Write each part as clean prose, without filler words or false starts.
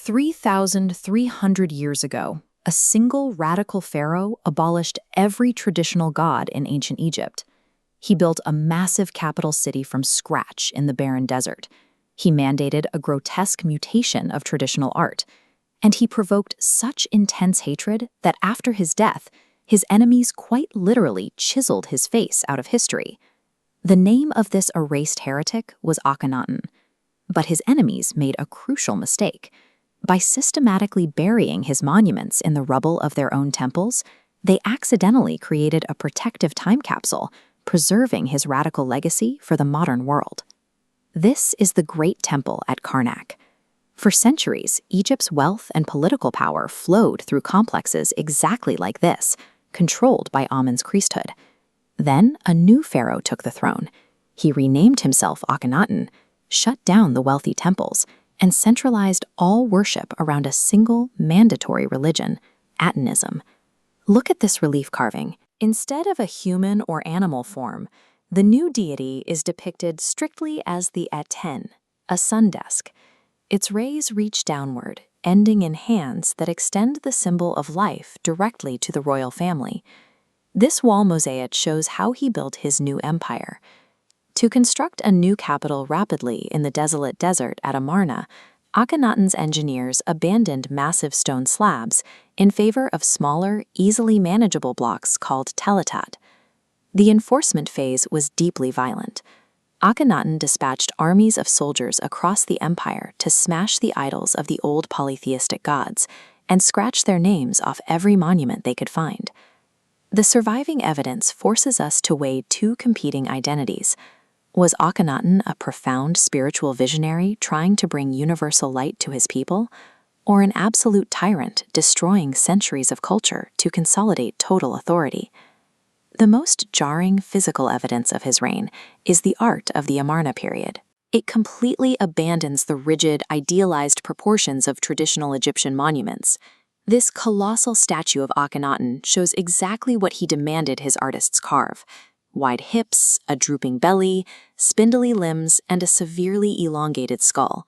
3,300 years ago, a single radical pharaoh abolished every traditional god in ancient Egypt. He built a massive capital city from scratch in the barren desert. He mandated a grotesque mutation of traditional art. And he provoked such intense hatred that after his death, his enemies quite literally chiseled his face out of history. The name of this erased heretic was Akhenaten. But his enemies made a crucial mistake. By systematically burying his monuments in the rubble of their own temples, they accidentally created a protective time capsule, preserving his radical legacy for the modern world. This is the Great Temple at Karnak. For centuries, Egypt's wealth and political power flowed through complexes exactly like this, controlled by Amen's priesthood. Then a new pharaoh took the throne. He renamed himself Akhenaten, shut down the wealthy temples, and centralized all worship around a single mandatory religion, Atenism. Look at this relief carving. Instead of a human or animal form, the new deity is depicted strictly as the Aten, a sun disk. Its rays reach downward, ending in hands that extend the symbol of life directly to the royal family. This wall mosaic shows how he built his new empire. To construct a new capital rapidly in the desolate desert at Amarna, Akhenaten's engineers abandoned massive stone slabs in favor of smaller, easily manageable blocks called teletat. The enforcement phase was deeply violent. Akhenaten dispatched armies of soldiers across the empire to smash the idols of the old polytheistic gods and scratch their names off every monument they could find. The surviving evidence forces us to weigh two competing identities. Was Akhenaten a profound spiritual visionary trying to bring universal light to his people, or an absolute tyrant destroying centuries of culture to consolidate total authority? The most jarring physical evidence of his reign is the art of the Amarna period. It completely abandons the rigid, idealized proportions of traditional Egyptian monuments. This colossal statue of Akhenaten shows exactly what he demanded his artists carve: wide hips, a drooping belly, spindly limbs, and a severely elongated skull.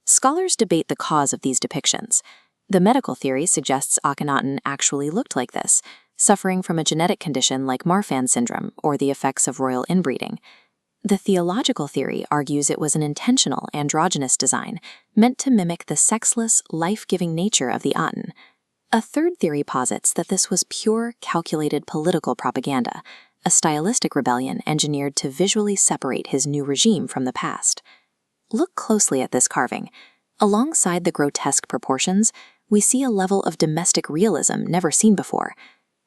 Scholars debate the cause of these depictions. The medical theory suggests Akhenaten actually looked like this, suffering from a genetic condition like Marfan syndrome or the effects of royal inbreeding. The theological theory argues it was an intentional androgynous design meant to mimic the sexless, life-giving nature of the Aten. A third theory posits that this was pure, calculated political propaganda, a stylistic rebellion engineered to visually separate his new regime from the past. Look closely at this carving. Alongside the grotesque proportions, we see a level of domestic realism never seen before.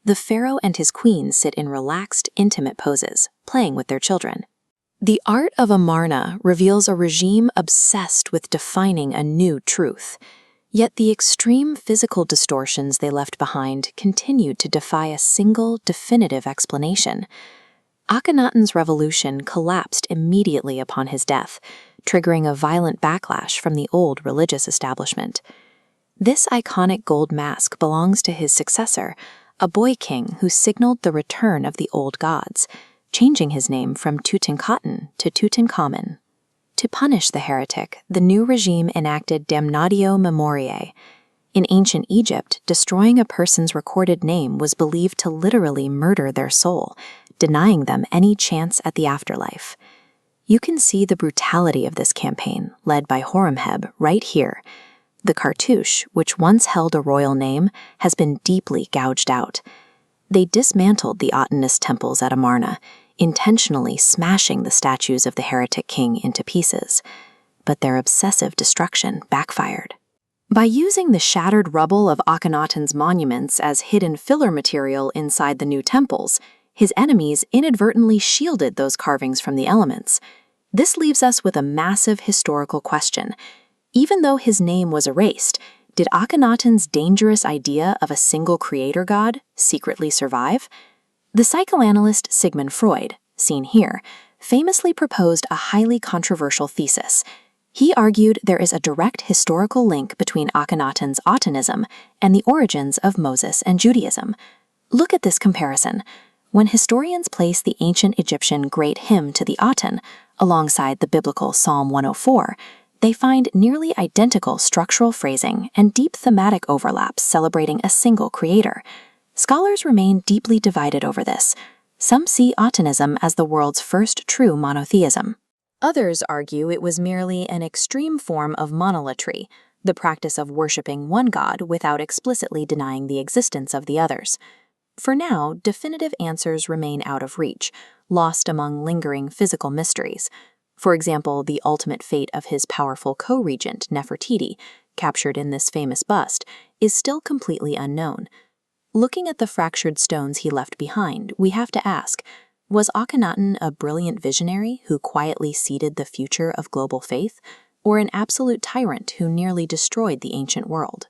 The pharaoh and his queen sit in relaxed, intimate poses, playing with their children. The art of Amarna reveals a regime obsessed with defining a new truth. Yet the extreme physical distortions they left behind continued to defy a single, definitive explanation. Akhenaten's revolution collapsed immediately upon his death, triggering a violent backlash from the old religious establishment. This iconic gold mask belongs to his successor, a boy king who signaled the return of the old gods, changing his name from Tutankhaten to Tutankhamen. To punish the heretic, the new regime enacted damnatio memoriae. In ancient Egypt, destroying a person's recorded name was believed to literally murder their soul, denying them any chance at the afterlife. You can see the brutality of this campaign, led by Horemheb, right here. The cartouche, which once held a royal name, has been deeply gouged out. They dismantled the Atenist temples at Amarna, intentionally smashing the statues of the heretic king into pieces. But their obsessive destruction backfired. By using the shattered rubble of Akhenaten's monuments as hidden filler material inside the new temples, his enemies inadvertently shielded those carvings from the elements. This leaves us with a massive historical question. Even though his name was erased, did Akhenaten's dangerous idea of a single creator god secretly survive? The psychoanalyst Sigmund Freud, seen here, famously proposed a highly controversial thesis. He argued there is a direct historical link between Akhenaten's Atenism and the origins of Moses and Judaism. Look at this comparison. When historians place the ancient Egyptian great hymn to the Aten alongside the biblical Psalm 104, They find nearly identical structural phrasing and deep thematic overlaps celebrating a single creator. Scholars remain deeply divided over this. Some see Atenism as the world's first true monotheism. Others argue it was merely an extreme form of monolatry, the practice of worshipping one god without explicitly denying the existence of the others. For now, definitive answers remain out of reach, lost among lingering physical mysteries. For example, the ultimate fate of his powerful co-regent, Nefertiti, captured in this famous bust, is still completely unknown. Looking at the fractured stones he left behind, we have to ask, was Akhenaten a brilliant visionary who quietly seeded the future of global faith, or an absolute tyrant who nearly destroyed the ancient world?